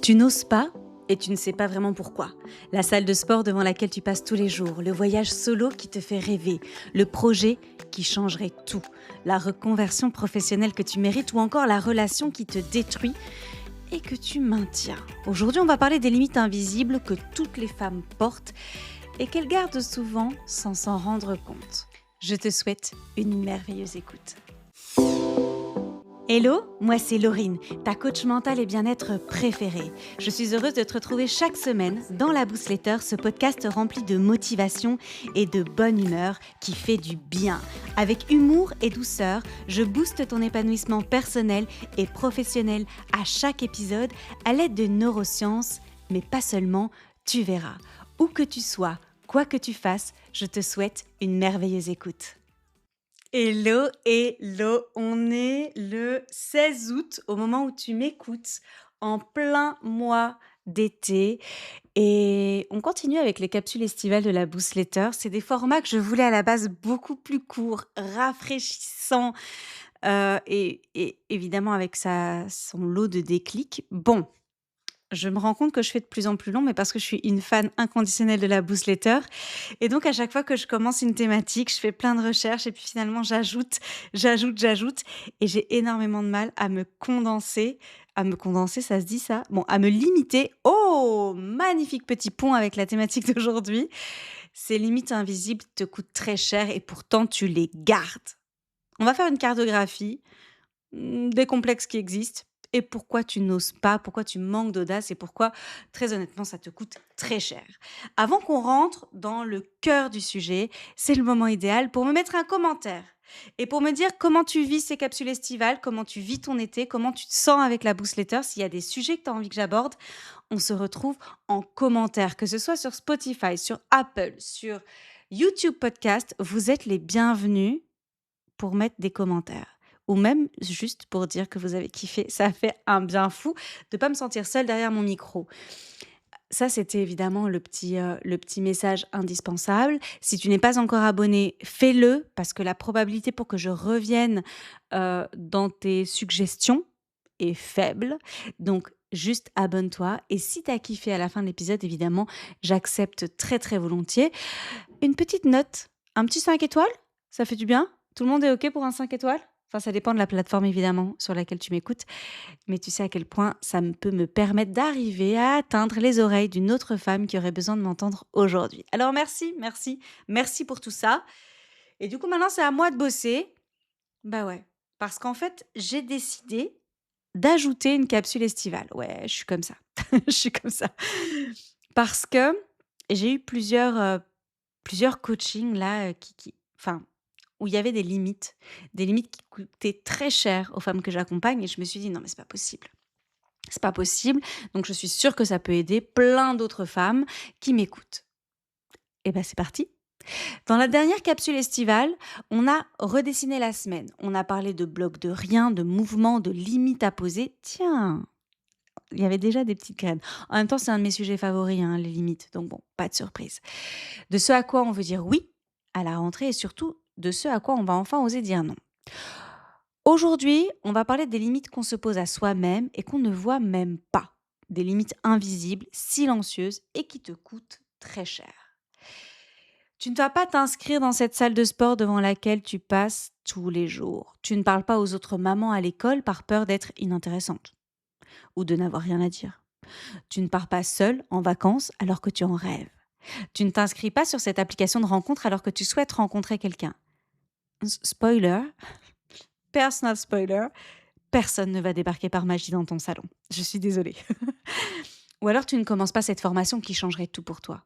Tu n'oses pas et tu ne sais pas vraiment pourquoi. La salle de sport devant laquelle tu passes tous les jours, le voyage solo qui te fait rêver, le projet qui changerait tout, la reconversion professionnelle que tu mérites ou encore la relation qui te détruit et que tu maintiens. Aujourd'hui, on va parler des limites invisibles que toutes les femmes portent et qu'elles gardent souvent sans s'en rendre compte. Je te souhaite une merveilleuse écoute. Hello, moi c'est Laurine, ta coach mentale et bien-être préférée. Je suis heureuse de te retrouver chaque semaine dans la Boostletter, ce podcast rempli de motivation et de bonne humeur qui fait du bien. Avec humour et douceur, je booste ton épanouissement personnel et professionnel à chaque épisode à l'aide de neurosciences, mais pas seulement, tu verras. Où que tu sois, quoi que tu fasses, je te souhaite une merveilleuse écoute. Hello, hello, on est le 16 août au moment où tu m'écoutes, en plein mois d'été et on continue avec les capsules estivales de la Boostletter. C'est des formats que je voulais à la base beaucoup plus courts, rafraîchissants et évidemment avec son lot de déclics. Bon, je me rends compte que je fais de plus en plus long, mais parce que je suis une fan inconditionnelle de la Boostletter. Et donc, à chaque fois que je commence une thématique, je fais plein de recherches et puis finalement, j'ajoute. Et j'ai énormément de mal à me condenser. À me condenser, ça se dit ça? Bon, à me limiter. Oh, magnifique petit pont avec la thématique d'aujourd'hui. Ces limites invisibles te coûtent très cher et pourtant, tu les gardes. On va faire une cartographie des complexes qui existent et pourquoi tu n'oses pas, pourquoi tu manques d'audace et pourquoi, très honnêtement, ça te coûte très cher. Avant qu'on rentre dans le cœur du sujet, c'est le moment idéal pour me mettre un commentaire et pour me dire comment tu vis ces capsules estivales, comment tu vis ton été, comment tu te sens avec la Boostletter. S'il y a des sujets que tu as envie que j'aborde, on se retrouve en commentaire, que ce soit sur Spotify, sur Apple, sur YouTube Podcast. Vous êtes les bienvenus pour mettre des commentaires ou même juste pour dire que vous avez kiffé. Ça fait un bien fou de pas me sentir seule derrière mon micro. Ça, c'était évidemment le petit message indispensable. Si tu n'es pas encore abonné, fais-le parce que la probabilité pour que je revienne dans tes suggestions est faible. Donc, juste abonne-toi. Et si tu as kiffé à la fin de l'épisode, évidemment, j'accepte très, très volontiers une petite note, un petit 5 étoiles, ça fait du bien. Tout le monde est OK pour un 5 étoiles? Enfin, ça dépend de la plateforme évidemment sur laquelle tu m'écoutes, mais tu sais à quel point peut me permettre d'arriver à atteindre les oreilles d'une autre femme qui aurait besoin de m'entendre aujourd'hui. Alors merci, merci, merci pour tout ça. Et du coup, maintenant, c'est à moi de bosser. Bah ouais, parce qu'en fait, j'ai décidé d'ajouter une capsule estivale. Ouais, je suis comme ça. Je suis comme ça. Parce que j'ai eu plusieurs coachings là, qui enfin, où il y avait des limites qui coûtaient très cher aux femmes que j'accompagne et je me suis dit: «Non mais c'est pas possible. C'est pas possible». Donc je suis sûre que ça peut aider plein d'autres femmes qui m'écoutent. Et ben c'est parti. Dans la dernière capsule estivale, on a redessiné la semaine. On a parlé de blocs de rien, de mouvements, de limites à poser. Tiens, il y avait déjà des petites graines. En même temps, c'est un de mes sujets favoris, hein, les limites. Donc bon, pas de surprise. De ce à quoi on veut dire oui à la rentrée et surtout de ce à quoi on va enfin oser dire non. Aujourd'hui, on va parler des limites qu'on se pose à soi-même et qu'on ne voit même pas. Des limites invisibles, silencieuses et qui te coûtent très cher. Tu ne vas pas t'inscrire dans cette salle de sport devant laquelle tu passes tous les jours. Tu ne parles pas aux autres mamans à l'école par peur d'être inintéressante ou de n'avoir rien à dire. Tu ne pars pas seule en vacances alors que tu en rêves. Tu ne t'inscris pas sur cette application de rencontre alors que tu souhaites rencontrer quelqu'un. Spoiler, personal spoiler, personne ne va débarquer par magie dans ton salon. Je suis désolée. Ou alors tu ne commences pas cette formation qui changerait tout pour toi.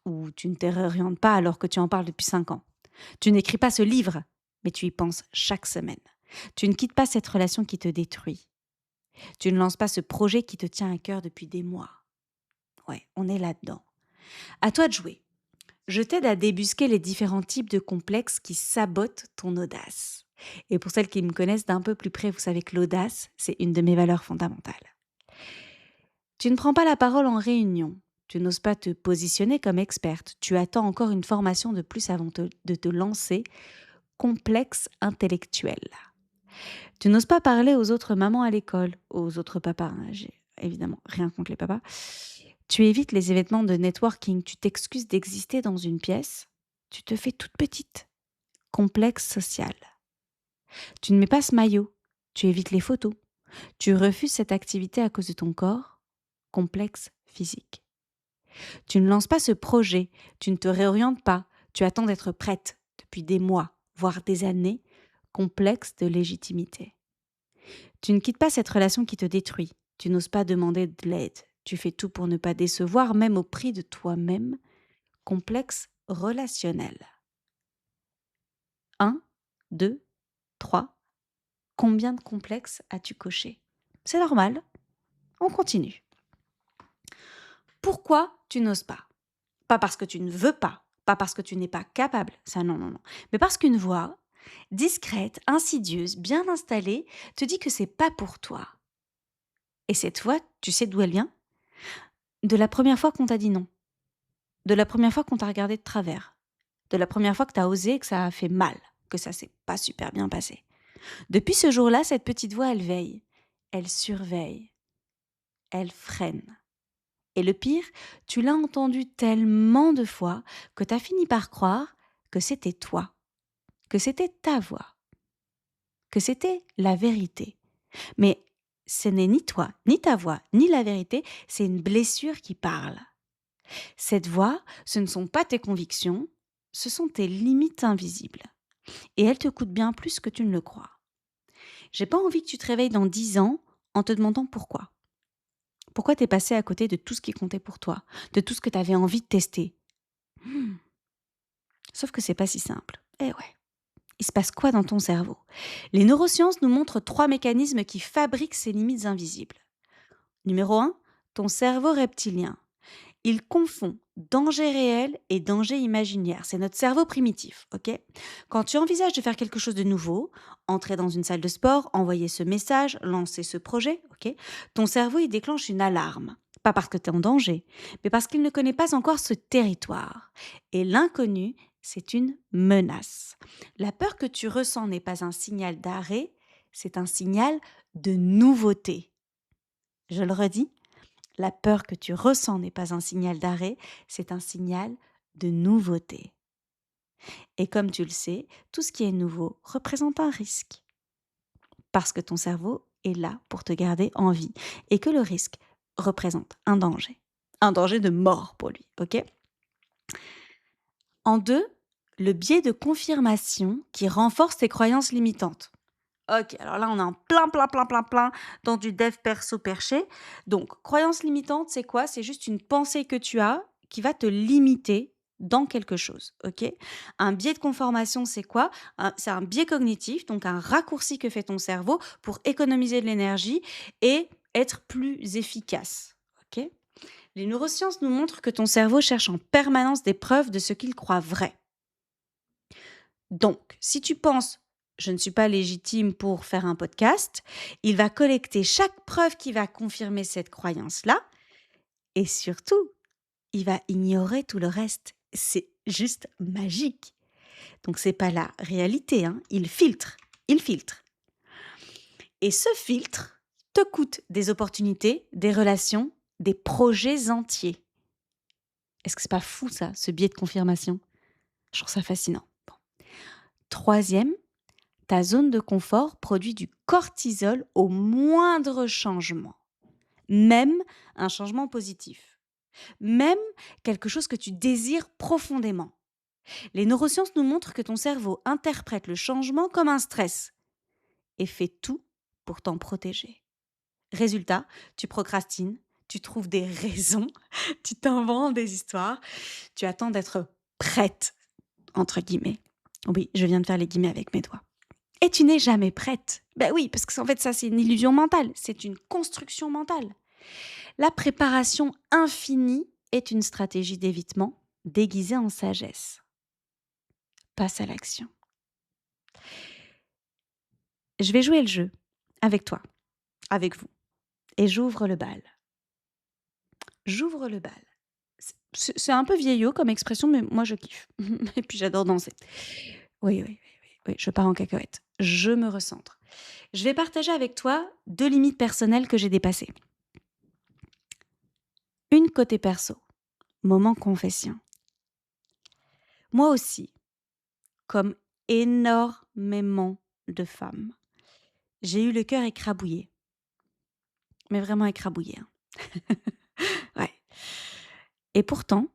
Ou tu ne te réorientes pas alors que tu en parles depuis 5 ans. Tu n'écris pas ce livre, mais tu y penses chaque semaine. Tu ne quittes pas cette relation qui te détruit. Tu ne lances pas ce projet qui te tient à cœur depuis des mois. Ouais, on est là-dedans. À toi de jouer. Je t'aide à débusquer les différents types de complexes qui sabotent ton audace. Et pour celles qui me connaissent d'un peu plus près, vous savez que l'audace, c'est une de mes valeurs fondamentales. Tu ne prends pas la parole en réunion. Tu n'oses pas te positionner comme experte. Tu attends encore une formation de plus avant de te lancer. Complexe intellectuel. Tu n'oses pas parler aux autres mamans à l'école, aux autres papas. Hein. évidemment, rien contre les papas. Tu évites les événements de networking, tu t'excuses d'exister dans une pièce, tu te fais toute petite. Complexe social. Tu ne mets pas ce maillot, tu évites les photos. Tu refuses cette activité à cause de ton corps. Complexe physique. Tu ne lances pas ce projet, tu ne te réorientes pas, tu attends d'être prête depuis des mois, voire des années. Complexe de légitimité. Tu ne quittes pas cette relation qui te détruit, tu n'oses pas demander de l'aide, tu fais tout pour ne pas décevoir, même au prix de toi-même. Complexe relationnel. 1, 2, 3. Combien de complexes as-tu coché? C'est normal, on continue. Pourquoi tu n'oses pas? Pas parce que tu ne veux pas parce que tu n'es pas capable, ça non, non, non, mais parce qu'une voix, discrète, insidieuse, bien installée, te dit que c'est pas pour toi. Et cette voix, tu sais d'où elle vient? De la première fois qu'on t'a dit non, de la première fois qu'on t'a regardé de travers, de la première fois que t'as osé et que ça a fait mal, que ça s'est pas super bien passé. Depuis ce jour-là, cette petite voix, elle veille, elle surveille, elle freine. Et le pire, tu l'as entendu tellement de fois que tu as fini par croire que c'était toi, que c'était ta voix, que c'était la vérité. Mais ce n'est ni toi, ni ta voix, ni la vérité, c'est une blessure qui parle. Cette voix, ce ne sont pas tes convictions, ce sont tes limites invisibles. Et elles te coûtent bien plus que tu ne le crois. J'ai pas envie que tu te réveilles dans 10 ans en te demandant pourquoi. Pourquoi t'es passé à côté de tout ce qui comptait pour toi, de tout ce que tu avais envie de tester. Sauf que c'est pas si simple. Eh ouais. Il se passe quoi dans ton cerveau? Les neurosciences nous montrent 3 mécanismes qui fabriquent ces limites invisibles. Numéro 1, ton cerveau reptilien. Il confond danger réel et danger imaginaire. C'est notre cerveau primitif, ok? Quand tu envisages de faire quelque chose de nouveau, entrer dans une salle de sport, envoyer ce message, lancer ce projet, ok? Ton cerveau, il déclenche une alarme. Pas parce que tu es en danger, mais parce qu'il ne connaît pas encore ce territoire. Et l'inconnu, c'est une menace. La peur que tu ressens n'est pas un signal d'arrêt, c'est un signal de nouveauté. Je le redis, la peur que tu ressens n'est pas un signal d'arrêt, c'est un signal de nouveauté. Et comme tu le sais, tout ce qui est nouveau représente un risque. Parce que ton cerveau est là pour te garder en vie et que le risque représente un danger. Un danger de mort pour lui, ok? En 2, le biais de confirmation qui renforce tes croyances limitantes. Ok, alors là, on est en plein dans du dev perso perché. Donc, croyance limitante, c'est quoi? C'est juste une pensée que tu as qui va te limiter dans quelque chose, ok? Un biais de conformation, c'est quoi? C'est un biais cognitif, donc un raccourci que fait ton cerveau pour économiser de l'énergie et être plus efficace, ok? Les neurosciences nous montrent que ton cerveau cherche en permanence des preuves de ce qu'il croit vrai. Donc, si tu penses je ne suis pas légitime pour faire un podcast, il va collecter chaque preuve qui va confirmer cette croyance-là et surtout, il va ignorer tout le reste. C'est juste magique. Donc, c'est pas la réalité, hein. Il filtre, il filtre. Et ce filtre te coûte des opportunités, des relations, des projets entiers. Est-ce que c'est pas fou ça, ce biais de confirmation? Je trouve ça fascinant. Bon. Troisième, ta zone de confort produit du cortisol au moindre changement, même un changement positif, même quelque chose que tu désires profondément. Les neurosciences nous montrent que ton cerveau interprète le changement comme un stress et fait tout pour t'en protéger. Résultat, tu procrastines, tu trouves des raisons, tu t'inventes des histoires, tu attends d'être prête, entre guillemets. Oui, je viens de faire les guillemets avec mes doigts. Et tu n'es jamais prête. Ben oui, parce que en fait, ça, c'est une illusion mentale. C'est une construction mentale. La préparation infinie est une stratégie d'évitement déguisée en sagesse. Passe à l'action. Je vais jouer le jeu avec toi, avec vous. Et j'ouvre le bal. J'ouvre le bal. C'est un peu vieillot comme expression, mais moi, je kiffe. Et puis, j'adore danser. Oui, je pars en cacahuète. Je me recentre. Je vais partager avec toi 2 limites personnelles que j'ai dépassées. Une côté perso, moment confession. Moi aussi, comme énormément de femmes, j'ai eu le cœur écrabouillé, mais vraiment écrabouillé, hein. Ouais. Et pourtant,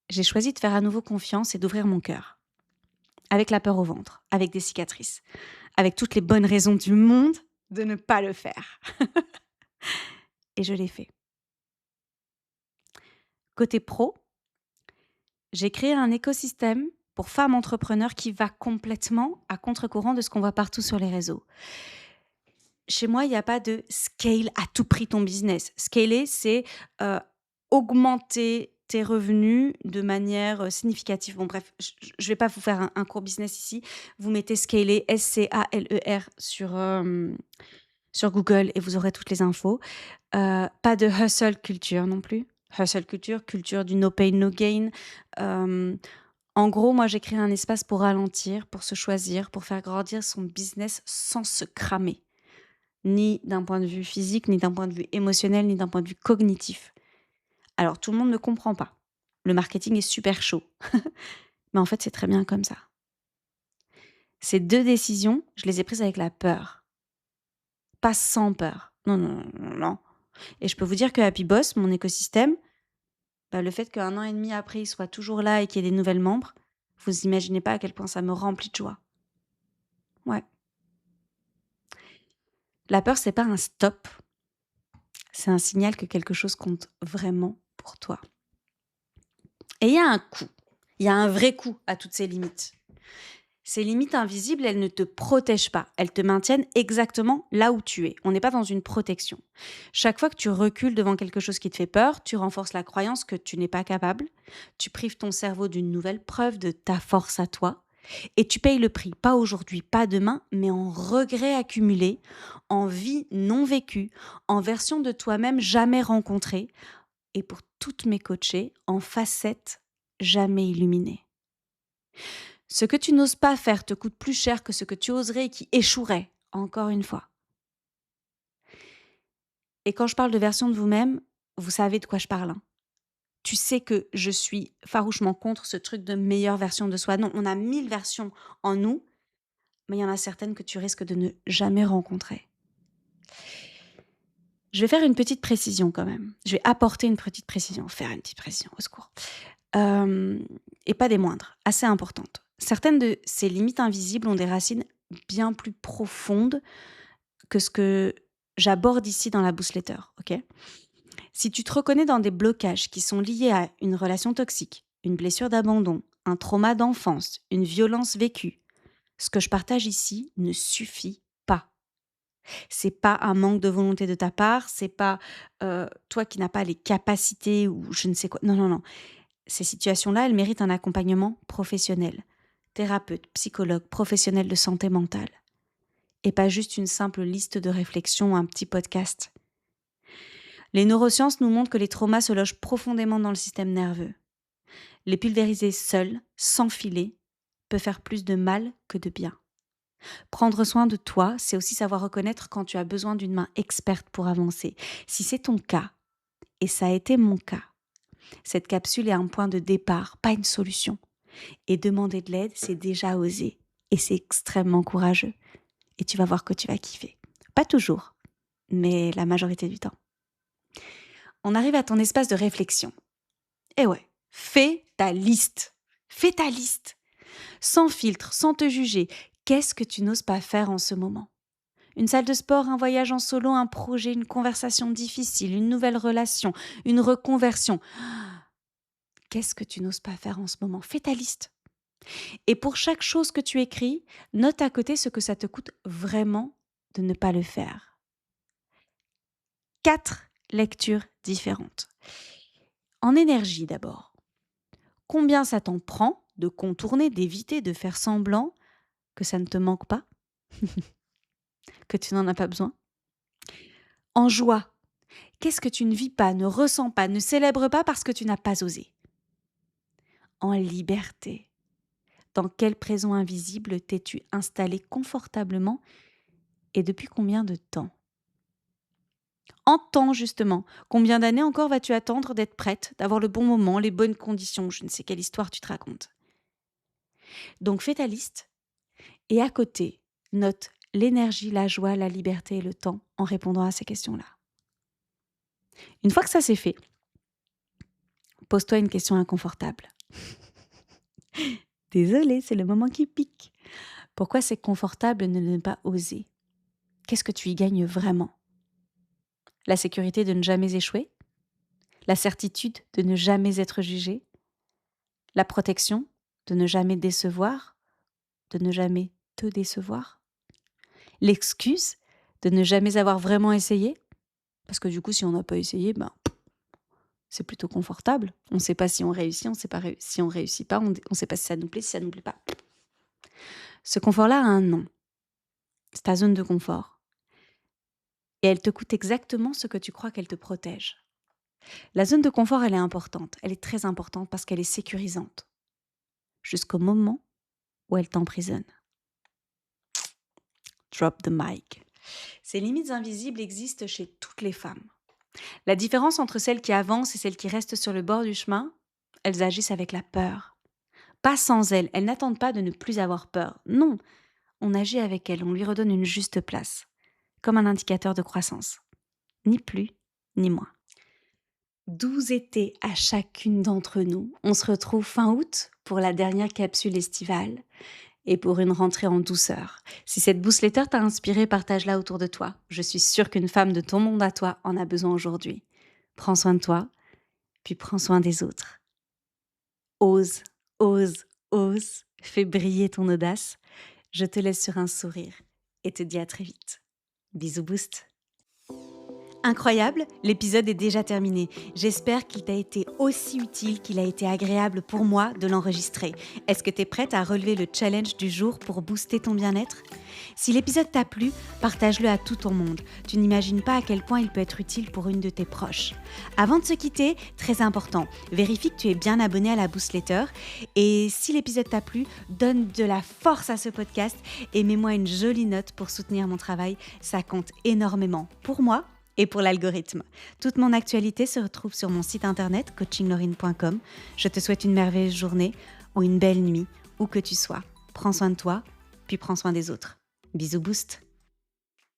j'ai choisi de faire à nouveau confiance et d'ouvrir mon cœur, avec la peur au ventre, avec des cicatrices, avec toutes les bonnes raisons du monde de ne pas le faire. Et je l'ai fait. Côté pro, j'ai créé un écosystème pour femmes entrepreneurs qui va complètement à contre-courant de ce qu'on voit partout sur les réseaux. Chez moi, il n'y a pas de scale à tout prix ton business. Scaler, c'est augmenter tes revenus de manière significative. Bon, bref, je ne vais pas vous faire un cours business ici. Vous mettez scaler, S-C-A-L-E-R, sur Google et vous aurez toutes les infos. Pas de hustle culture non plus. Hustle culture, culture du no pain, no gain. En gros, moi, j'ai créé un espace pour ralentir, pour se choisir, pour faire grandir son business sans se cramer. Ni d'un point de vue physique, ni d'un point de vue émotionnel, ni d'un point de vue cognitif. Alors, tout le monde ne comprend pas. Le marketing est super chaud. Mais en fait, c'est très bien comme ça. Ces 2 décisions, je les ai prises avec la peur. Pas sans peur. Non, non, non, non, non. Et je peux vous dire que Happy Boss, mon écosystème, le fait qu'1 an et demi après, il soit toujours là et qu'il y ait des nouvelles membres, vous imaginez pas à quel point ça me remplit de joie. Ouais. La peur, c'est pas un stop. C'est un signal que quelque chose compte vraiment pour toi. Et il y a un coût. Il y a un vrai coût à toutes ces limites. Ces limites invisibles, elles ne te protègent pas. Elles te maintiennent exactement là où tu es. On n'est pas dans une protection. Chaque fois que tu recules devant quelque chose qui te fait peur, tu renforces la croyance que tu n'es pas capable. Tu prives ton cerveau d'une nouvelle preuve de ta force à toi. Et tu payes le prix, pas aujourd'hui, pas demain, mais en regrets accumulés, en vie non vécue, en version de toi-même jamais rencontrée. Et pour toutes mes coachées, en facettes jamais illuminées. Ce que tu n'oses pas faire te coûte plus cher que ce que tu oserais et qui échouerait, encore une fois. Et quand je parle de version de vous-même, vous savez de quoi je parle, hein. Tu sais que je suis farouchement contre ce truc de meilleure version de soi. Non, on a 1000 versions en nous, mais il y en a certaines que tu risques de ne jamais rencontrer. Je vais faire une petite précision quand même. Je vais apporter une petite précision, faire une petite précision, au secours. Et pas des moindres, assez importantes. Certaines de ces limites invisibles ont des racines bien plus profondes que ce que j'aborde ici dans la newsletter, ok ? Si tu te reconnais dans des blocages qui sont liés à une relation toxique, une blessure d'abandon, un trauma d'enfance, une violence vécue, ce que je partage ici ne suffit pas. C'est pas un manque de volonté de ta part, c'est pas toi qui n'as pas les capacités ou je ne sais quoi. Non, non, non. Ces situations-là, elles méritent un accompagnement professionnel. Thérapeute, psychologue, professionnel de santé mentale. Et pas juste une simple liste de réflexions ou un petit podcast. Les neurosciences nous montrent que les traumas se logent profondément dans le système nerveux. Les pulvériser seuls, sans filet, peut faire plus de mal que de bien. Prendre soin de toi, c'est aussi savoir reconnaître quand tu as besoin d'une main experte pour avancer. Si c'est ton cas, et ça a été mon cas, cette capsule est un point de départ, pas une solution. Et demander de l'aide, c'est déjà oser. Et c'est extrêmement courageux. Et tu vas voir que tu vas kiffer. Pas toujours, mais la majorité du temps. On arrive à ton espace de réflexion. Eh ouais, fais ta liste. Fais ta liste. Sans filtre, sans te juger. Qu'est-ce que tu n'oses pas faire en ce moment ? Une salle de sport, un voyage en solo, un projet, une conversation difficile, une nouvelle relation, une reconversion. Qu'est-ce que tu n'oses pas faire en ce moment ? Fais ta liste. Et pour chaque chose que tu écris, note à côté ce que ça te coûte vraiment de ne pas le faire. 4 lectures différentes. En énergie d'abord. Combien ça t'en prend de contourner, d'éviter, de faire semblant que ça ne te manque pas, que tu n'en as pas besoin ? En joie. Qu'est-ce que tu ne vis pas, ne ressens pas, ne célèbres pas parce que tu n'as pas osé ? En liberté. Dans quel présent invisible t'es-tu installé confortablement et depuis combien de temps ? En temps, justement. Combien d'années encore vas-tu attendre d'être prête, d'avoir le bon moment, les bonnes conditions? Je ne sais quelle histoire tu te racontes. Donc fais ta liste et à côté, note l'énergie, la joie, la liberté et le temps en répondant à ces questions-là. Une fois que ça c'est fait, pose-toi une question inconfortable. Désolée, c'est le moment qui pique. Pourquoi c'est confortable de ne pas oser? Qu'est-ce que tu y gagnes vraiment? La sécurité de ne jamais échouer? La certitude de ne jamais être jugé? La protection de ne jamais décevoir? De ne jamais te décevoir? L'excuse de ne jamais avoir vraiment essayé? Parce que du coup, si on n'a pas essayé, c'est plutôt confortable. On ne sait pas si on réussit, on ne sait pas si on réussit pas, on ne sait pas si ça nous plaît, si ça nous plaît pas. Ce confort-là a un nom. C'est ta zone de confort. Et elle te coûte exactement ce que tu crois qu'elle te protège. La zone de confort, elle est importante. Elle est très importante parce qu'elle est sécurisante. Jusqu'au moment où elle t'emprisonne. Drop the mic. Ces limites invisibles existent chez toutes les femmes. La différence entre celles qui avancent et celles qui restent sur le bord du chemin, elles agissent avec la peur. Pas sans elles, elles n'attendent pas de ne plus avoir peur. Non, on agit avec elles, on lui redonne une juste place, comme un indicateur de croissance. Ni plus, ni moins. 12 étés à chacune d'entre nous. On se retrouve fin août pour la dernière capsule estivale et pour une rentrée en douceur. Si cette newsletter t'a inspiré, partage-la autour de toi. Je suis sûre qu'une femme de ton monde à toi en a besoin aujourd'hui. Prends soin de toi, puis prends soin des autres. Ose, ose, ose. Fais briller ton audace. Je te laisse sur un sourire et te dis à très vite. Bisous boost. Incroyable, l'épisode est déjà terminé. J'espère qu'il t'a été aussi utile qu'il a été agréable pour moi de l'enregistrer. Est-ce que tu es prête à relever le challenge du jour pour booster ton bien-être? Si l'épisode t'a plu, partage-le à tout ton monde. Tu n'imagines pas à quel point il peut être utile pour une de tes proches. Avant de se quitter, très important, vérifie que tu es bien abonné à la Boostletter. Et si l'épisode t'a plu, donne de la force à ce podcast et mets-moi une jolie note pour soutenir mon travail. Ça compte énormément pour moi et pour l'algorithme. Toute mon actualité se retrouve sur mon site internet coachinglaurine.com. Je te souhaite une merveilleuse journée ou une belle nuit, où que tu sois. Prends soin de toi, puis prends soin des autres. Bisous boost.